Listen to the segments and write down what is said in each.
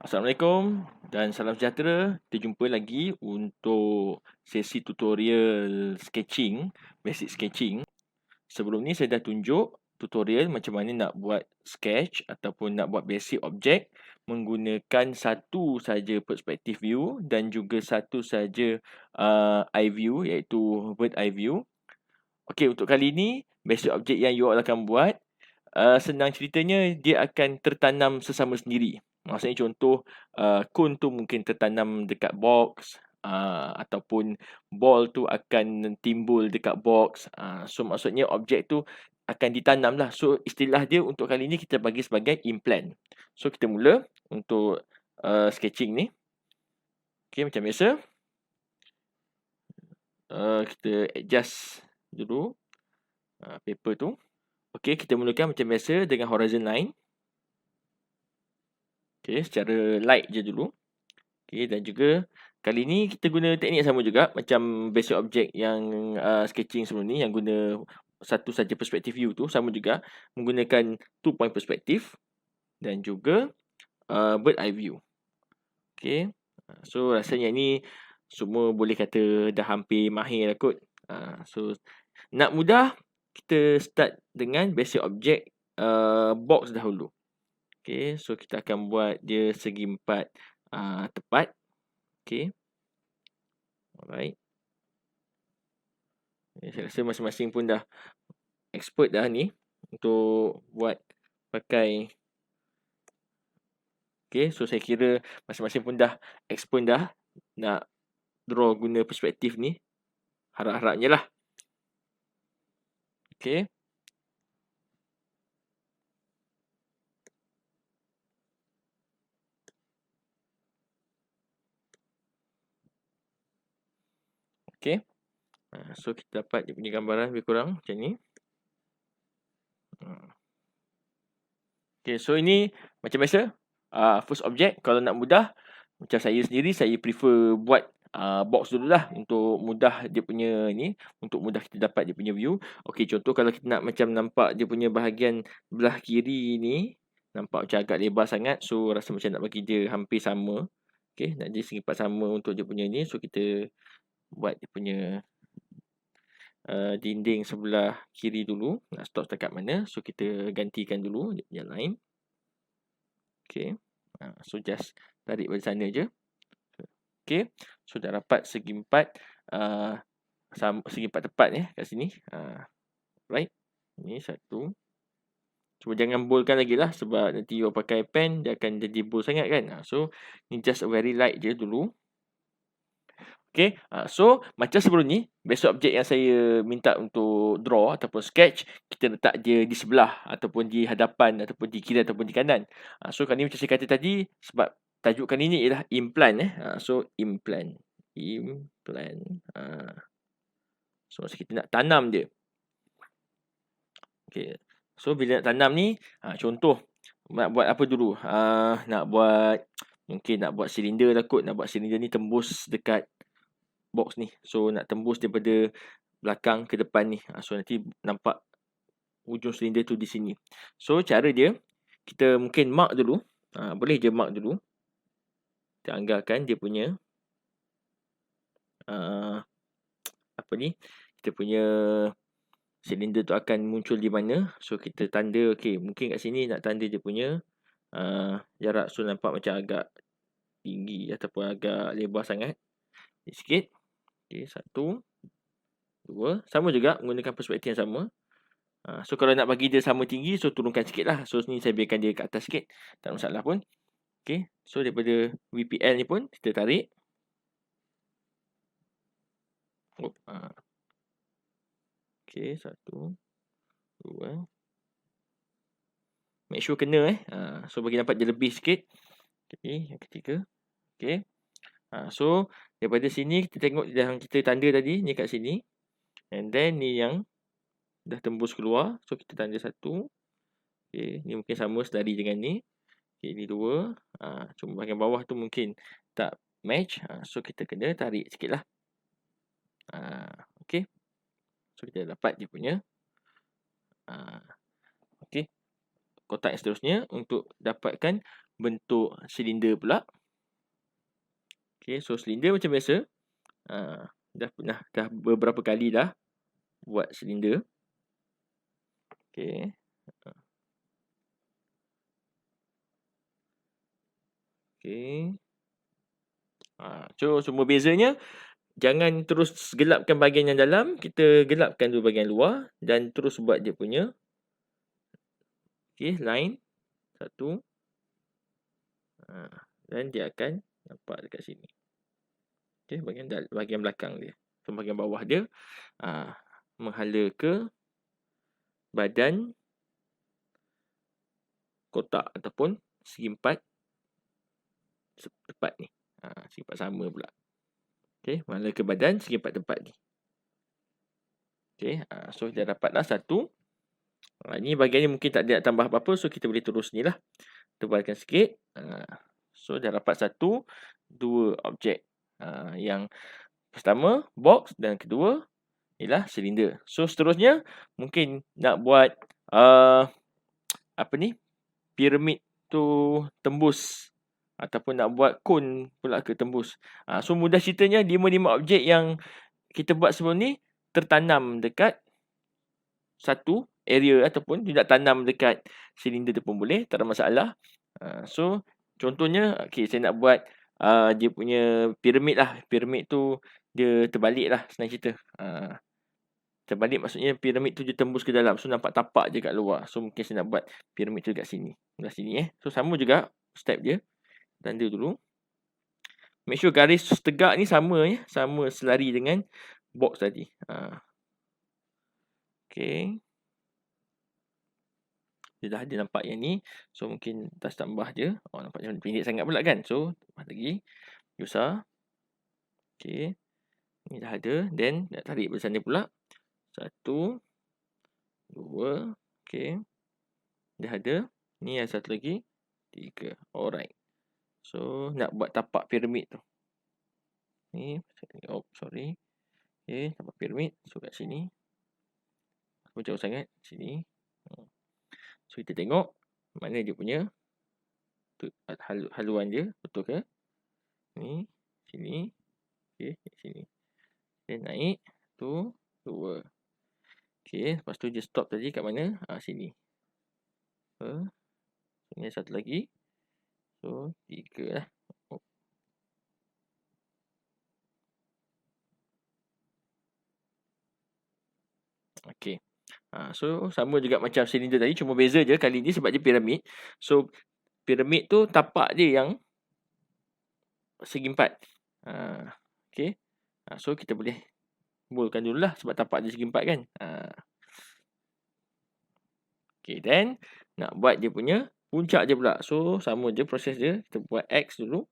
Assalamualaikum dan salam sejahtera. Kita jumpa lagi untuk sesi tutorial sketching, basic sketching. Sebelum ni saya dah tunjuk tutorial macam mana nak buat sketch ataupun nak buat basic object menggunakan satu saja perspective view dan juga satu saja eye view, iaitu bird eye view. Okey, untuk kali ni basic object yang you all akan buat, senang ceritanya dia akan tertanam sesama sendiri. Maksudnya contoh, cone tu mungkin tertanam dekat box, ataupun ball tu akan timbul dekat box. So maksudnya objek tu akan ditanam lah. So istilah dia untuk kali ni kita bagi sebagai implant. So kita mula untuk sketching ni. Okay, macam biasa. Kita adjust dulu paper tu. Okay, kita mulakan macam biasa dengan horizon line. Okay, secara light je dulu. Okay, dan juga kali ni kita guna teknik yang sama juga macam basic object yang sketching sebelum ni yang guna satu saja perspektif view tu, sama juga menggunakan 2-point perspektif dan juga bird eye view. Okay, so rasanya ni semua boleh kata dah hampir mahir lah kot. So nak mudah, kita start dengan basic object box dahulu. Okay, so kita akan buat dia segi empat tepat. Okay. Alright. Saya rasa masing-masing pun dah expert dah ni untuk buat pakai. Okay, so saya kira masing-masing pun dah expert dah nak draw guna perspektif ni. Harap-harapnya lah. Okay. Okay. So kita dapat dia punya gambaran lebih kurang macam ni. Okay, so ini macam biasa. First object, kalau nak mudah, macam saya sendiri, saya prefer buat box dulu lah untuk mudah dia punya ni, untuk mudah kita dapat dia punya view. Okay, contoh kalau kita nak macam nampak dia punya bahagian belah kiri ni, nampak macam agak lebar sangat. So, rasa macam nak bagi dia hampir sama. Okay, nak jadi segi empat sama untuk dia punya ni. So, kita buat dia punya dinding sebelah kiri dulu. Nak stop setakat mana. So, kita gantikan dulu dia punya line. Okay. So, just tarik dari sana je. Okay. So, dah dapat segi empat. Segi empat tepat kat sini. Right. Ini satu. Cuma jangan boldkan lagi lah. Sebab nanti you pakai pen, dia akan jadi bold sangat kan. So, ni just very light je dulu. Okay, so macam sebelum ni, basic object yang saya minta untuk draw ataupun sketch, kita letak dia di sebelah ataupun di hadapan ataupun di kiri ataupun di kanan. So kali ni macam saya kata tadi, sebab tajuk kali ni ialah implant. So implant. So masa kita nak tanam dia. Okay, so bila nak tanam ni, contoh nak buat apa dulu? Mungkin nak buat silinder lah kot. Nak buat silinder ni tembus dekat box ni. So nak tembus daripada belakang ke depan ni. So nanti nampak ujung silinder tu di sini. So cara dia, kita mungkin mark dulu. Boleh je mark dulu. Kita anggarkan dia punya kita punya silinder tu akan muncul di mana. So kita tanda, okay, mungkin kat sini nak tanda dia punya jarak. So nampak macam agak tinggi ataupun agak lebar sangat. Sikit. Okay, satu, dua. Sama juga menggunakan perspektif yang sama. So kalau nak bagi dia sama tinggi, so turunkan sikit lah. So ni saya biarkan dia kat atas sikit. Tak ada masalah pun. Okay, so daripada VPL ni pun kita tarik. Okay, satu, dua. Make sure kena so bagi nampak dia lebih sikit. Okay, yang ketiga. Okay. So daripada sini kita tengok yang kita tanda tadi ni kat sini. And then ni yang dah tembus keluar. So kita tanda satu. Okay, ni mungkin sama sedari dengan ni. Okay, ni dua. Cuma bahagian bawah tu mungkin tak match. So kita kena tarik sikit lah. Okay. So kita dapat dia punya okay, kotak yang seterusnya untuk dapatkan bentuk silinder pula. Okay, so silinder macam biasa. Dah beberapa kali dah buat silinder. Okay. Okay. So cuma bezanya, jangan terus gelapkan bahagian yang dalam, kita gelapkan dulu bahagian luar dan terus buat dia punya line satu. Dan dia akan nampak dekat sini. Okay, bahagian belakang dia. So bahagian bawah dia menghala ke badan kotak ataupun segi empat tempat ni. Segi empat sama pula. Okay, menghala ke badan segi empat tempat ni. Okay, so dah dapatlah satu. Ni bahagian ni mungkin tak ada nak tambah apa-apa, so kita boleh terus ni lah. Tebalkan sikit. So dah dapat dua objek. Yang pertama box dan kedua ialah silinder. So seterusnya mungkin nak buat piramid tu tembus ataupun nak buat kon pula ke tembus. So mudah ceritanya 5 objek yang kita buat sebelum ni tertanam dekat satu area ataupun tidak tanam dekat silinder tu pun boleh, tak ada masalah. So contohnya, saya nak buat dia punya piramid lah. Piramid tu dia terbalik lah, senang cerita. Terbalik maksudnya piramid tu dia tembus ke dalam. So nampak tapak je kat luar. So mungkin saya nak buat piramid tu dekat sini. Belah sini So sama juga step dia. Tanda dulu. Make sure garis tegak ni sama sama selari dengan box tadi. Okay. Dia dah ada nampak yang ni. So mungkin tas tambah je. Nampaknya pendek sangat pula kan. So tambah lagi. Besar. Okay. Ni dah ada. Then nak tarik dari sana pula. 1, 2. Okay. Dah ada. Ni yang satu lagi. 3. Alright. So nak buat tapak piramid tu. Ni. Sorry. Okay. Tapak piramid. So kat sini. Jauh sangat. Sini. So kita tengok. Mana dia punya haluan dia. Betul ke? Ni. Sini. Okay. Sini. Then naik. 1, 2. Okay. Lepas tu dia stop tadi kat mana? Sini. Ini satu lagi. So 3 lah. Okay. So sama juga macam silinder tadi. Cuma beza je kali ni sebab dia piramid. So piramid tu tapak dia yang segi empat. Okay. So kita boleh bolkan dulu lah sebab tapak dia segi empat kan. Okay. Then nak buat dia punya puncak je pula. So sama je proses dia. Kita buat X dulu.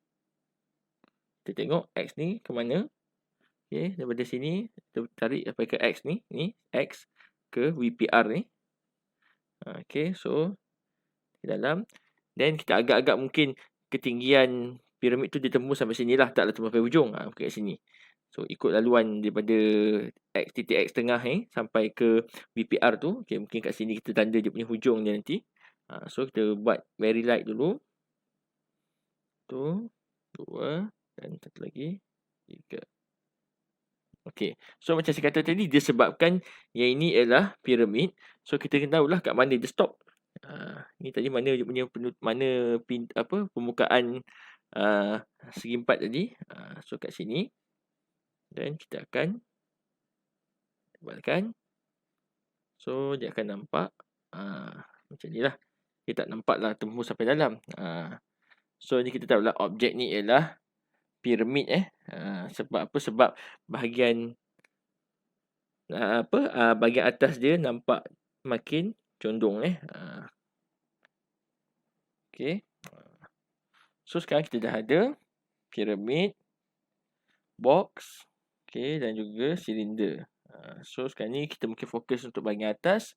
Kita tengok X ni ke mana. Okay. Daripada sini kita tarik sampai ke X ni. Ni X ke VPR ni. Okay. So di dalam. Then kita agak-agak mungkin ketinggian piramid tu dia tembus sampai sini lah. Taklah tembus sampai hujung. Mungkin kat sini. So ikut laluan daripada titik X tengah sampai ke VPR tu. Okay, mungkin kat sini kita tanda dia punya hujung dia nanti. So kita buat very light dulu. 1, 2 dan satu lagi 3. Okay. So macam saya kata tadi, disebabkan yang ini ialah piramid. So kita kena tahulah kat mana dia stop. Ni tadi mana dia punya pembukaan segi empat tadi. So kat sini. Dan kita akan tebalkan. So dia akan nampak macam ni lah. Dia tak nampak lah tembus sampai dalam. So ni kita tahulah objek ni ialah piramid sebab apa? Sebab bahagian bahagian atas dia nampak makin condong Okay. So sekarang kita dah ada piramid, box, okay, dan juga silinder. So sekarang ni kita mungkin fokus untuk bahagian atas.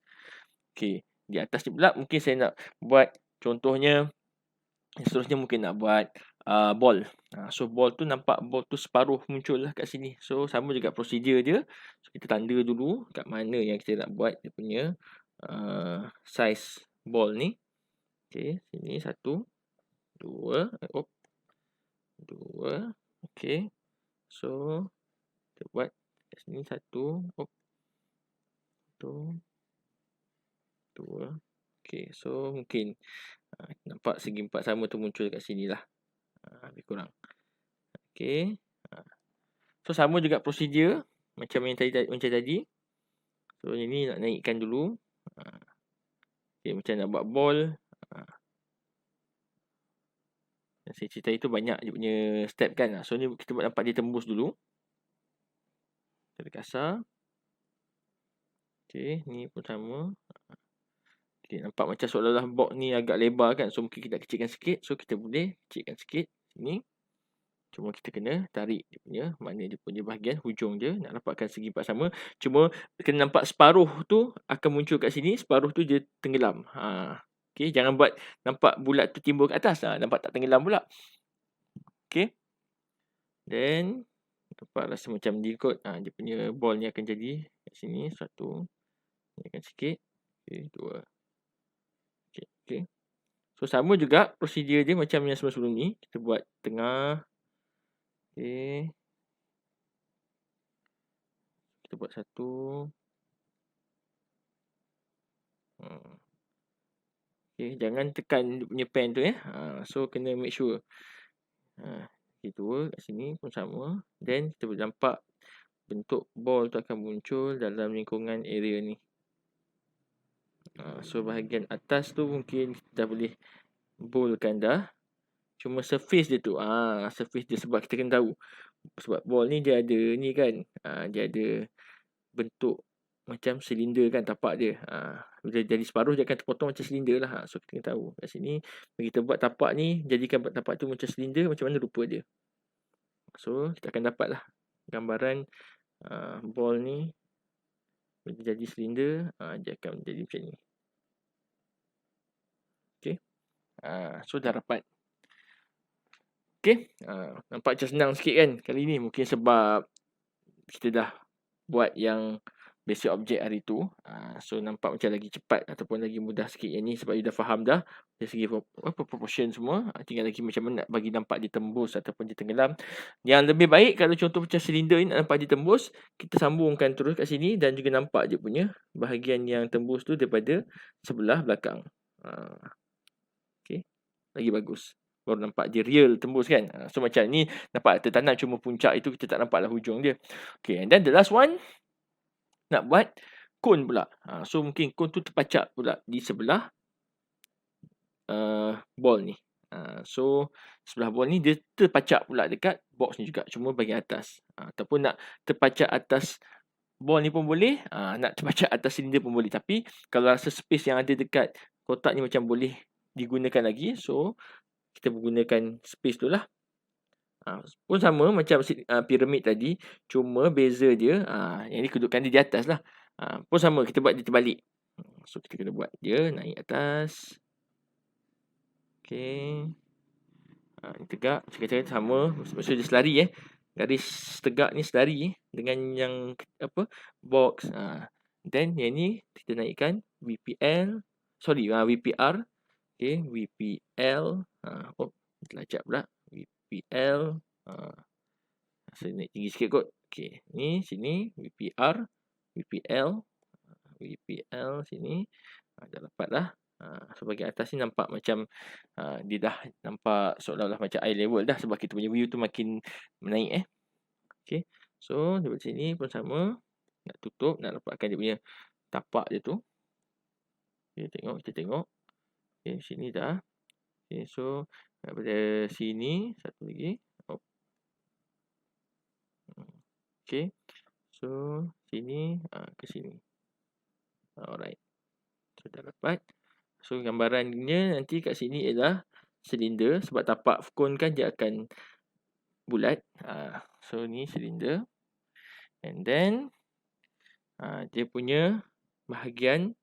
Okay. Di atas ni pula mungkin saya nak buat contohnya. Seterusnya mungkin nak buat ball. So ball tu nampak ball tu separuh muncul lah kat sini. So sama juga prosedur dia. So kita tanda dulu kat mana yang kita nak buat dia punya size ball ni. Okay. Sini 1, 2, 2. 2. Okey. So, kita buat kat sini 1. 1, 2. Okey, so mungkin nampak segi 4 sama tu muncul kat sini lah. Lebih kurang. Okey. So, sama juga prosedur macam yang tadi. So, ini nak naikkan dulu. Okey, macam nak buat ball. Saya cerita itu banyak dia punya step kan. So, ni kita buat nampak dia tembus dulu. Kita kasar. Okey, ni pun sama. Okey, nampak macam seolah-olah box ni agak lebar kan. So, mungkin kita nak kecilkan sikit. So, kita boleh kecilkan sikit. Ni. Cuma kita kena tarik dia punya, mana dia punya bahagian hujung dia. Nak dapatkan segi 4 sama. Cuma kena nampak separuh tu akan muncul kat sini. Separuh tu dia tenggelam. Okey, jangan buat nampak bulat tu timbul kat atas. Nampak tak tenggelam pula. Okey. Then, nampak rasa macam ni kot. Dia punya ball ni akan jadi kat sini. 1. Naikkan sikit. Okey, 2. Okey. So, sama juga prosedur dia macam yang sebelum-sebelum ni. Kita buat tengah. Okey. Kita buat 1. Okey, jangan tekan dia punya pen tu So, kena make sure. Okey, 2 kat sini pun sama. Then, kita boleh nampak bentuk ball tu akan muncul dalam lingkungan area ni. So, bahagian atas tu mungkin kita boleh boldkan dah. Cuma surface dia tu. Surface dia sebab kita kena tahu. Sebab ball ni dia ada ni kan. Dia ada bentuk macam silinder kan tapak dia. Bila jadi separuh dia akan terpotong macam silinder lah. So, kita kena tahu. Kat sini, bila kita buat tapak ni, jadikan tapak tu macam silinder, macam mana rupa dia. So, kita akan dapat lah gambaran ball ni. Bila jadi silinder, dia akan menjadi macam ni. Okay. So, dah dapat. Okay. Nampak macam senang sikit kan kali ni. Mungkin sebab kita dah buat yang basic object hari tu. So, nampak macam lagi cepat ataupun lagi mudah sikit yang ni sebab you dah faham dah dari segi proportion semua. Tinggal lagi macam mana nak bagi nampak dia tembus ataupun dia tenggelam. Yang lebih baik kalau contoh macam silinder ni nak nampak dia tembus, kita sambungkan terus kat sini dan juga nampak dia punya bahagian yang tembus tu daripada sebelah belakang. Okay. Lagi bagus. Baru nampak dia real tembus kan. So, macam ni nampak tertanam cuma puncak itu kita tak nampak lah hujung dia. Okay. And then the last one. Nak buat cone pula. So, mungkin cone tu terpacak pula di sebelah ball ni. So, sebelah ball ni dia terpacak pula dekat box ni juga. Cuma bahagian atas. Ataupun nak terpacak atas ball ni pun boleh. Nak terpacak atas silinder pun boleh. Tapi, kalau rasa space yang ada dekat kotak ni macam boleh digunakan lagi. So, kita menggunakan space tu lah. Pun sama macam piramid tadi. Cuma beza dia. Yang ni kedudukan dia di atas lah. Pun sama kita buat dia terbalik. So, kita kena buat dia naik atas. Okay. Ni tegak. Cakap-cakap sama. Maksud dia selari Garis tegak ni selari dengan yang box. Then yang ni kita naikkan VPL. Sorry, VPR. Okay, VPL. Terlacak pula. VPL. Saya naik tinggi sikit kot. Okay, ni sini VPR. VPL. VPL sini. Dah dapat dah. So, bahagian atas ni nampak macam dia dah nampak seolah-olah macam eye level dah sebab kita punya view tu makin menaik Okay. So, daripada sini pun sama. Nak tutup, nak dapatkan dia punya tapak dia tu. Okay, kita tengok. Okay, sini dah. Okay, so daripada sini satu lagi. Okay. So, sini ke sini. Alright. So, dah dapat. So, gambarannya nanti kat sini ialah silinder. Sebab tapak cone kan dia akan bulat. So, ni silinder. And then, dia punya bahagian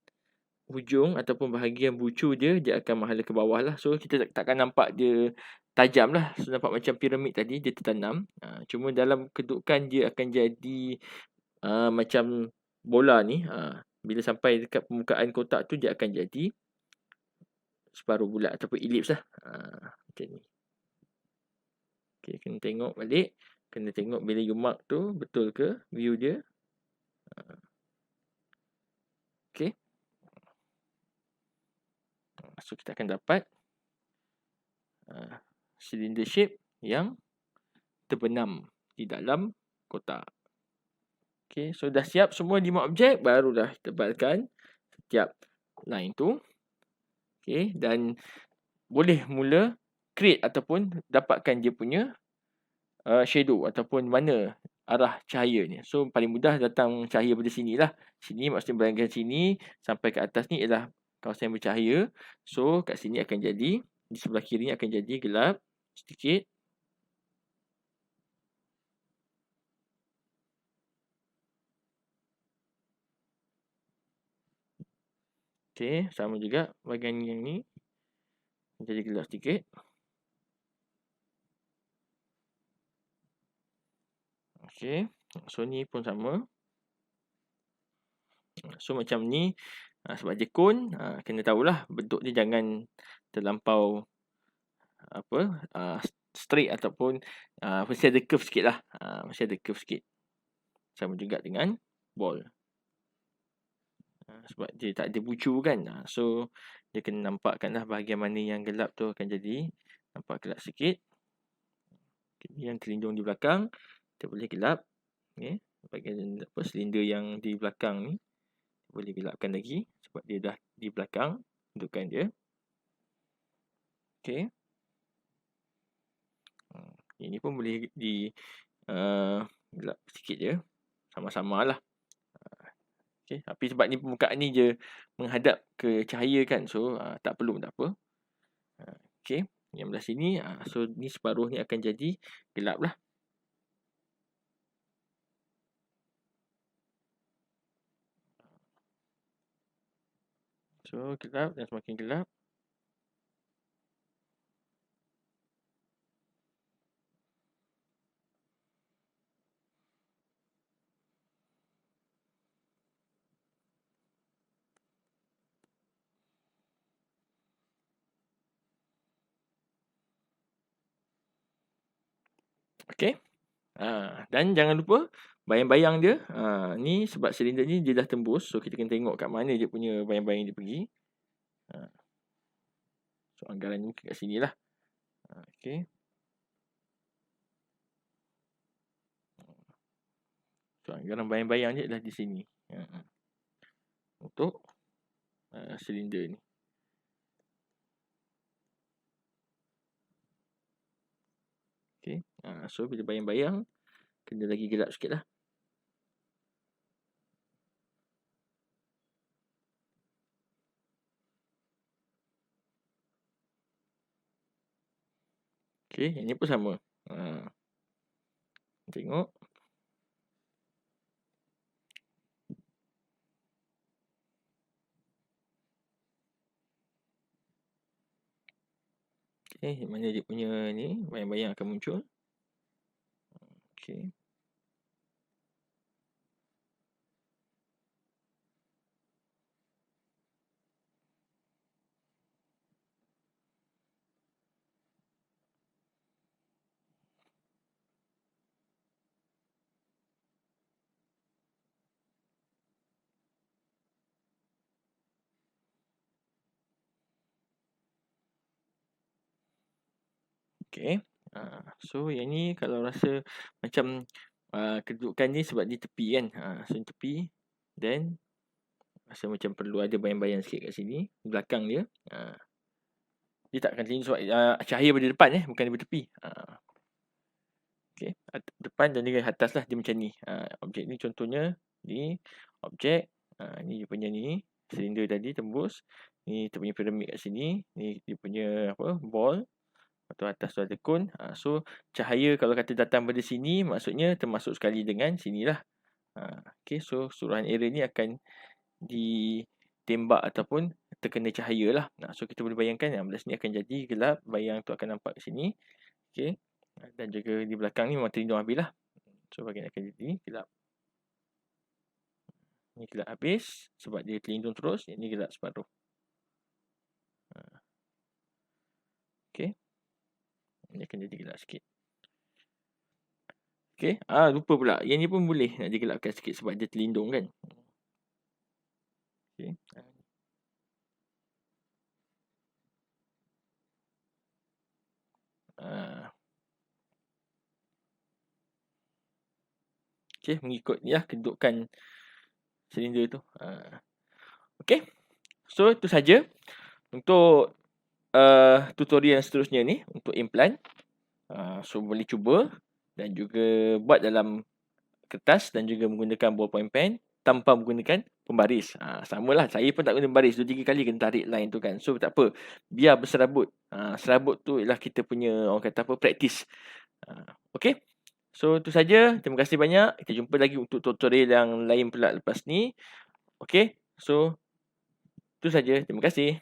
hujung ataupun bahagian bucu dia akan menghala ke bawah lah. So, kita takkan nampak dia tajam lah. So, nampak macam piramid tadi, dia tertanam. Cuma dalam kedudukan dia akan jadi macam bola ni. Bila sampai dekat permukaan kotak tu, dia akan jadi separuh bulat ataupun ellipse lah. Macam ni. Okay, kena tengok balik. Kena tengok bila you mark tu betul ke view dia. Okay. So kita akan dapat cylinder shape yang terbenam di dalam kotak. Okay, so dah siap semua 5 objek, barulah tebalkan setiap line tu. Okay, dan boleh mula create ataupun dapatkan dia punya shadow ataupun mana arah cahaya ni. So paling mudah datang cahaya pada sini lah. Sini maksudnya bayangkan sini sampai ke atas ni ialah kawasan yang bercahaya. So kat sini akan jadi, di sebelah kiri ni akan jadi gelap sedikit. Okay, sama juga bahagian yang ni jadi gelap sedikit. Okay, so ni pun sama. So macam ni, sebab dia cone, kena tahulah bentuk dia jangan terlampau straight ataupun mesti ada curve sikit lah. Mesti ada curve sikit. Sama juga dengan ball. Sebab dia tak ada bucu kan. So dia kena nampakkan lah bahagian mana yang gelap tu akan jadi nampak gelap sikit. Yang terlindung di belakang kita boleh gelap. Okay. Bahagian silinder yang di belakang ni boleh gelapkan lagi sebab dia dah di belakang dudukan dia. Okay. Ini pun boleh di gelap sikit je. Sama-sama lah. Okay. Tapi sebab ni permukaan ni je menghadap ke cahaya kan. So tak perlu tak apa. Okay. Yang belah sini. So ni separuh ni akan jadi gelap lah. So gelap dan semakin gelap. Okay. Dan jangan lupa bayang-bayang dia. Ni sebab silinder ni dia dah tembus. So kita kena tengok kat mana dia punya bayang-bayang dia pergi. So anggaran ni kat sini lah. Okay. So anggaran bayang-bayang dia adalah di sini. Untuk silinder ni. Okay. So bila bayang-bayang kena lagi gelap sikit lah. Okay, yang ni pun sama. Tengok. Okay, mana dia punya ni bayang-bayang akan muncul. Okay. Okay. So yang ni kalau rasa macam kedudukan ni sebab di tepi kan. So di tepi. Then rasa macam perlu ada bayang-bayang sikit kat sini. Belakang dia. Dia tak akan terlindung sebab cahaya pada depan bukan daripada tepi. Okay. Depan dan juga atas lah dia macam ni. Objek ni contohnya. Ni objek. Ni dia punya ni. Silinder tadi tembus. Ni dia punya piramid kat sini. Ni dia punya ball. Atau atas tu ada cone. So cahaya kalau kata datang pada sini maksudnya termasuk sekali dengan sinilah. Okay, so suruhan array ni akan ditembak ataupun terkena cahaya lah. So kita boleh bayangkan yang belah sini akan jadi gelap. Bayang tu akan nampak ke sini. Okay. Dan juga di belakang ni memang terlindung habis lah. So bahagian akan jadi gelap. Ni gelap habis sebab dia terlindung terus. Yang ni gelap separuh. Okay. Ini akan jadi gelap sikit. Okey. Lupa pula. Yang ni pun boleh nak digelapkan sikit sebab dia terlindung kan. Okey. Okey, mengikut kedudukan silinder tu. Okey. So itu saja untuk tutorial yang seterusnya ni untuk implant. So boleh cuba dan juga buat dalam kertas dan juga menggunakan ballpoint pen tanpa menggunakan pembaris. Samalah, saya pun tak guna pembaris, 2-3 kali kena tarik line tu kan. So tak apa, biar berserabut. Serabut tu ialah kita punya orang kata apa, praktis. Okey. So itu saja. Terima kasih banyak. Kita jumpa lagi untuk tutorial yang lain pula lepas ni. Okey. So itu saja. Terima kasih.